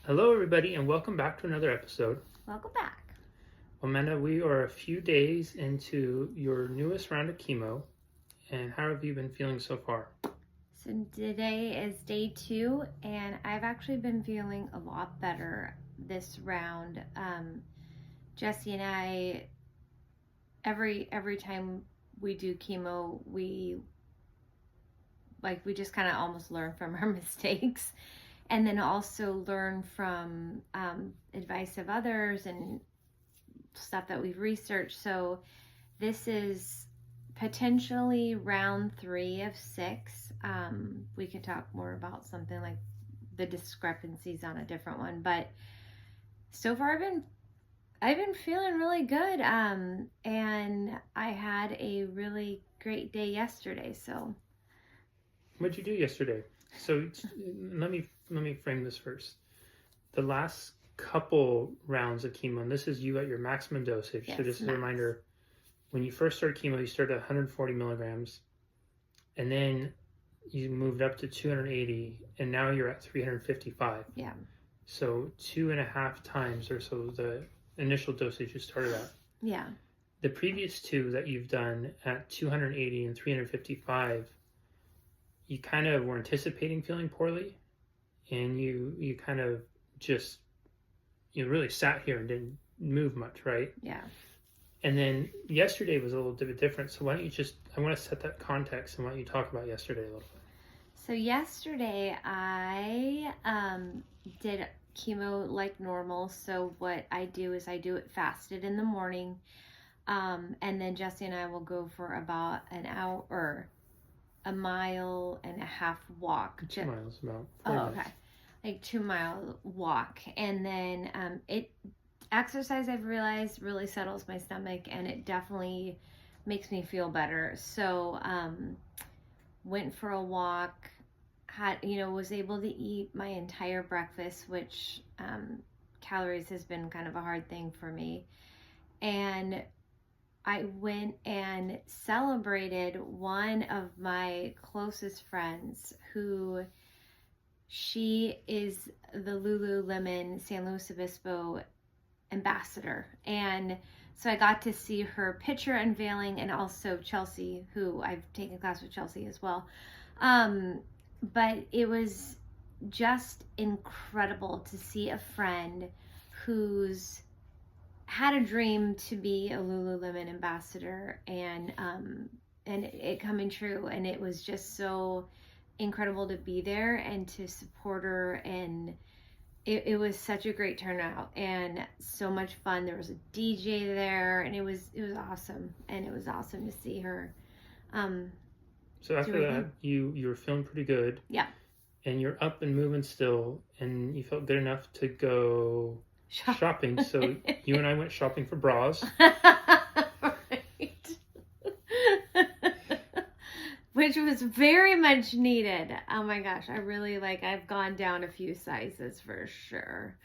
Hello, everybody, and welcome back to another episode. Welcome back. Amanda, we are a few days into your newest round of chemo, and how have you been feeling so far? So today is day 2, and I've actually been feeling a lot better this round. Jesse and I, every time we do chemo, we just kind of almost learn from our mistakes, and then also learn from advice of others and stuff that we've researched. So this is potentially round 3 of 6. We can talk more about something like the discrepancies on a different one, but so far I've been feeling really good. And I had a really great day yesterday. So What'd you do yesterday? So let me frame this first. The last couple rounds of chemo, and this is you at your maximum dosage. yes, So just as a max. reminder, when you first started chemo, you started at 140 milligrams, and then you moved up to 280, and now you're at 355. Yeah. So 2.5 times or so the initial dosage you started at. Yeah. The previous 2 that you've done at 280 and 355, you kind of were anticipating feeling poorly, and you kind of just, you really sat here and didn't move much, right? Yeah. And then yesterday was a little bit different. So why don't you I want to set that context, and why don't you talk about yesterday a little bit? So yesterday I did chemo like normal. So what I do is I do it fasted in the morning, and then Jesse and I will go for about an hour or a mile and a half walk. 2 miles, about 40 Oh, minutes. okay, like 2 mile walk, and then exercise I've realized really settles my stomach, and it definitely makes me feel better. So went for a walk, was able to eat my entire breakfast, which calories has been kind of a hard thing for me. And I went and celebrated one of my closest friends who she is the Lululemon San Luis Obispo ambassador. And so I got to see her picture unveiling, and also Chelsea, who I've taken class with Chelsea as well. But it was just incredible to see a friend who's had a dream to be a Lululemon ambassador, and it coming true. And it was just so incredible to be there and to support her, and it was such a great turnout and so much fun. There was a DJ there, and it was awesome, and it was awesome to see her. So after that, you were feeling pretty good. Yeah. And you're up and moving still, and you felt good enough to go shopping. So you and I went shopping for bras. Right. Which was very much needed. Oh my gosh, I really I've gone down a few sizes for sure.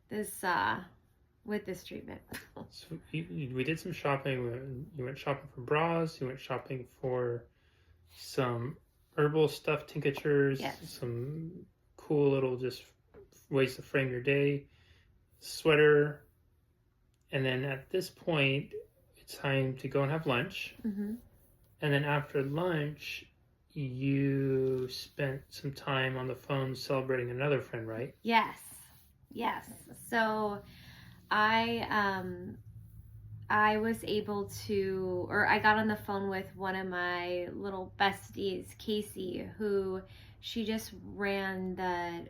With this treatment. So we did some shopping. You went shopping for bras. You went shopping for some herbal stuff, tinctures, Yes. some cool little just ways to frame your day, sweater. And then at this point, it's time to go and have lunch. Mm-hmm. And then after lunch, you spent some time on the phone celebrating another friend, right? Yes. So I was able to, or I got on the phone with one of my little besties, Casey, who she just ran the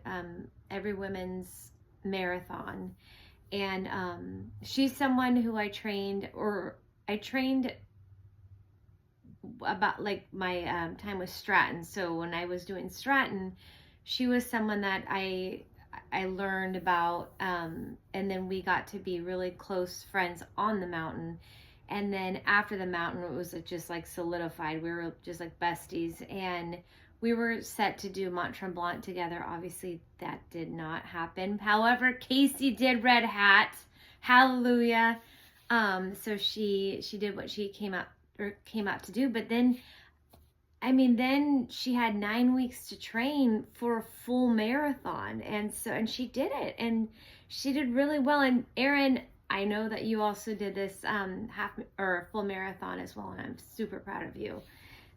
Every Women's Marathon. And she's someone who I trained about my time with Stratton. So when I was doing Stratton, she was someone that I learned about, and then we got to be really close friends on the mountain. And then after the mountain, it was just solidified. We were just besties, and we were set to do Mont Tremblant together. Obviously, that did not happen. However, Casey did Red Hat. Hallelujah. So she did what she came out to do. But then I mean, then she had 9 weeks to train for a full marathon. And she did it, and she did really well. And Erin, I know that you also did this half or full marathon as well, and I'm super proud of you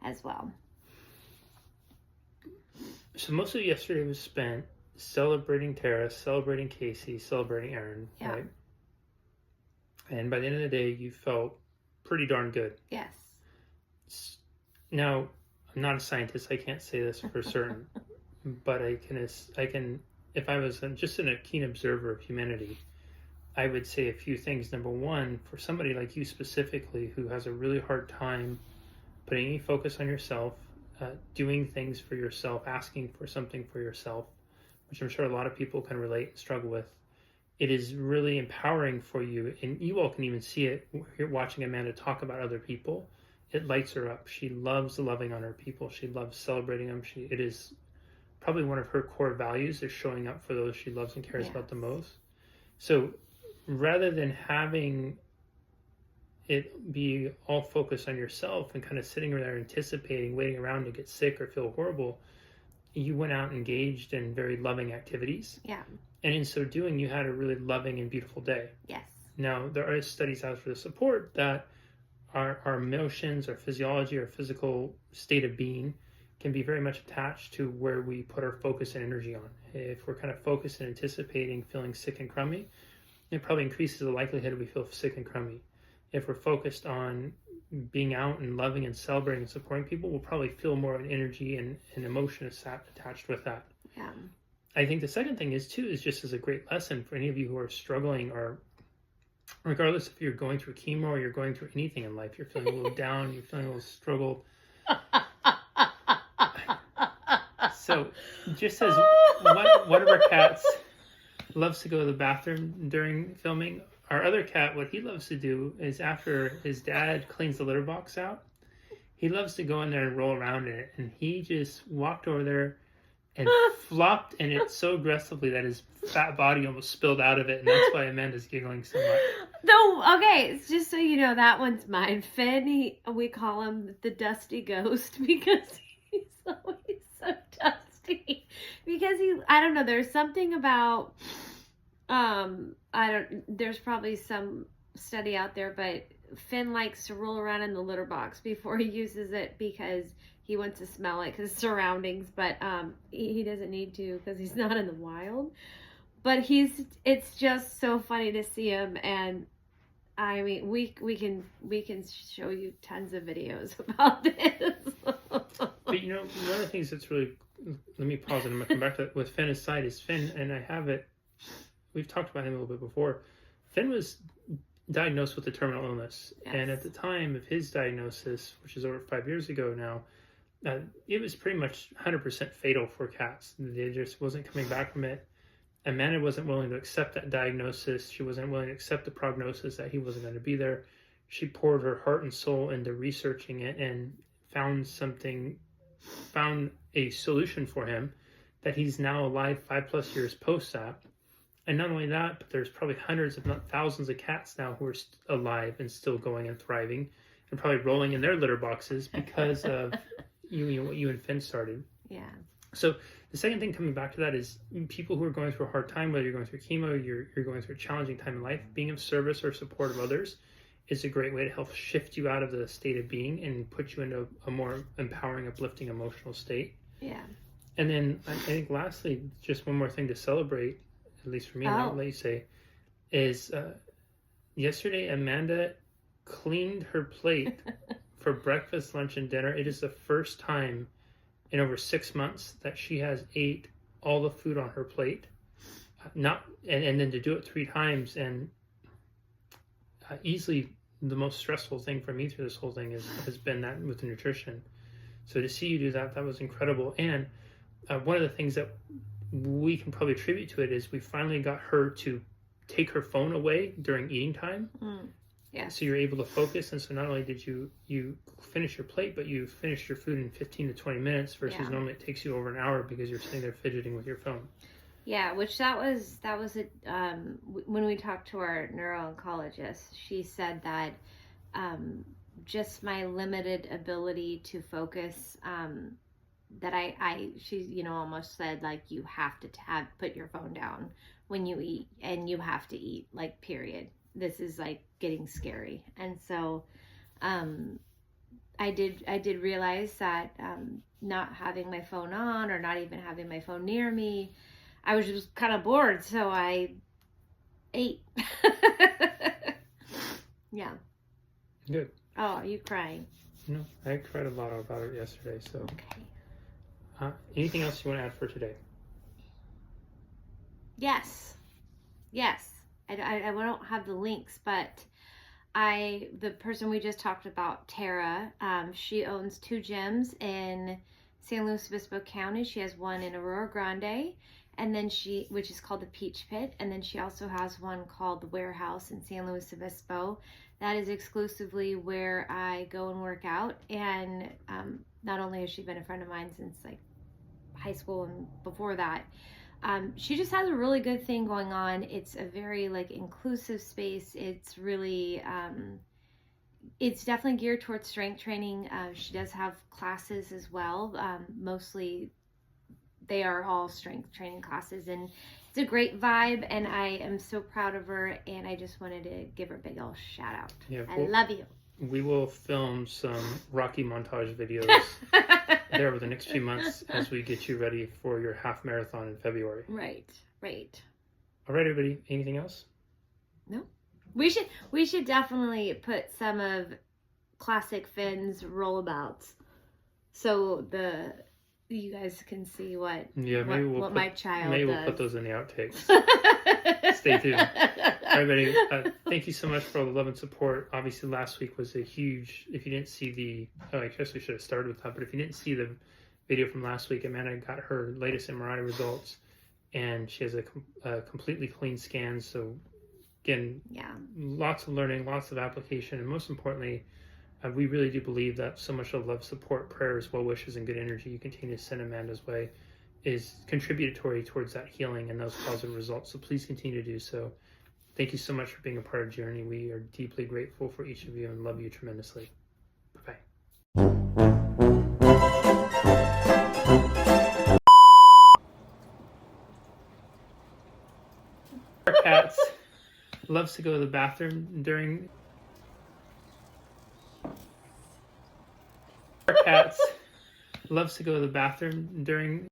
as well. So most of yesterday was spent celebrating Tara, celebrating Casey, celebrating Erin, Yeah. right? And by the end of the day, you felt pretty darn good. Yes. Now, I'm not a scientist. I can't say this for certain, but I can, if I was just a keen observer of humanity, I would say a few things. Number one, for somebody like you specifically, who has a really hard time putting any focus on yourself, doing things for yourself, asking for something for yourself, which I'm sure a lot of people can relate and struggle with. It is really empowering for you, and you all can even see it here watching Amanda talk about other people. It lights her up. She loves loving on her people. She loves celebrating them. It is probably one of her core values, is showing up for those she loves and cares about the most. So rather than having it be all focused on yourself and kind of sitting there anticipating, waiting around to get sick or feel horrible, you went out and engaged in very loving activities. Yeah. And in so doing, you had a really loving and beautiful day. Yes. Now, there are studies out for the support that our emotions, our physiology, our physical state of being can be very much attached to where we put our focus and energy on. If we're kind of focused and anticipating feeling sick and crummy, it probably increases the likelihood we feel sick and crummy. If we're focused on being out and loving and celebrating and supporting people, we'll probably feel more of an energy and emotion attached with that. Yeah. I think the second thing is just as a great lesson for any of you who are struggling, or regardless if you're going through chemo or you're going through anything in life, you're feeling a little down, you're feeling a little struggled. So just as one of our cats loves to go to the bathroom during filming, our other cat, what he loves to do is after his dad cleans the litter box out, he loves to go in there and roll around in it. And he just walked over there and flopped in it so aggressively that his fat body almost spilled out of it. And that's why Amanda's giggling so much. No, okay, just so you know, that one's mine. Finn, we call him the Dusty Ghost because he's always so dusty. Because I don't know, there's something about, there's probably some study out there, but Finn likes to roll around in the litter box before he uses it because he wants to smell it, his surroundings, but he doesn't need to because he's not in the wild. But it's just so funny to see him, and I mean, we can show you tons of videos about this. But you know, one of the things that's really, let me pause and I'm gonna come back to that with Finn aside, is Finn, and I have it, we've talked about him a little bit before. Finn was diagnosed with a terminal illness, yes. And at the time of his diagnosis, which is over 5 years ago now, it was pretty much 100% fatal for cats. They just wasn't coming back from it. Amanda wasn't willing to accept that diagnosis. She wasn't willing to accept the prognosis that he wasn't going to be there. She poured her heart and soul into researching it and found a solution for him that he's now alive 5+ years post that. And not only that, but there's probably hundreds, if not thousands, of cats now who are alive and still going and thriving and probably rolling in their litter boxes because of what you and Finn started. Yeah. So the second thing coming back to that is people who are going through a hard time, whether you're going through chemo, you're going through a challenging time in life, being of service or support of others is a great way to help shift you out of the state of being and put you into a more empowering, uplifting emotional state. Yeah. And then I think lastly, just one more thing to celebrate, at least for me, and I'll let you say, is yesterday Amanda cleaned her plate for breakfast, lunch, and dinner. It is the first time in over 6 months that she has ate all the food on her plate, and then to do it 3 times, and easily the most stressful thing for me through this whole thing has been that with the nutrition. So to see you do that was incredible. And one of the things that we can probably attribute to it is we finally got her to take her phone away during eating time. Yeah. So you're able to focus, and so not only did you finish your plate, but you finished your food in 15 to 20 minutes versus normally it takes you over an hour because you're sitting there fidgeting with your phone. Yeah, which that was when we talked to our neuro-oncologist, she said that just my limited ability to focus, that she, you know, almost said, like, you have to put your phone down when you eat, and you have to eat, like, period. This is, like, getting scary. And so I did realize that not having my phone on, or not even having my phone near me, I was just kind of bored, so I ate. Yeah. Good. Oh, are you crying? No, I cried a lot about it yesterday. So, Okay. Anything else you want to add for today? Yes. I don't have the links, but the person we just talked about, Tara, she owns 2 gyms in San Luis Obispo County. She has one in Aurora Grande, and then which is called the Peach Pit, and then she also has one called the Warehouse in San Luis Obispo. That is exclusively where I go and work out. And not only has she been a friend of mine since, like, high school and before that, she just has a really good thing going on. It's a very, like, inclusive space. It's really it's definitely geared towards strength training. She does have classes as well. Mostly they are all strength training classes, and it's a great vibe, and I am so proud of her, and I just wanted to give her a big old shout out. Yeah, I love you. We will film some Rocky montage videos there over the next few months as we get you ready for your half marathon in February. Right. All right, everybody. Anything else? No. We should definitely put some of Classic Finn's rollouts, so you guys can see what my child does. Maybe we'll put those in the outtakes. Stay tuned. Everybody, thank you so much for all the love and support. Obviously, last week was a huge, if you didn't see I guess we should have started with that, but if you didn't see the video from last week, Amanda got her latest MRI results, and she has a completely clean scan. So, again, lots of learning, lots of application, and most importantly, we really do believe that so much of love, support, prayers, well wishes, and good energy you continue to send Amanda's way is contributory towards that healing and those positive results. So please continue to do so. Thank you so much for being a part of Journey. We are deeply grateful for each of you and love you tremendously. Bye-bye. Our cat loves to go to the bathroom during... Our cat loves to go to the bathroom during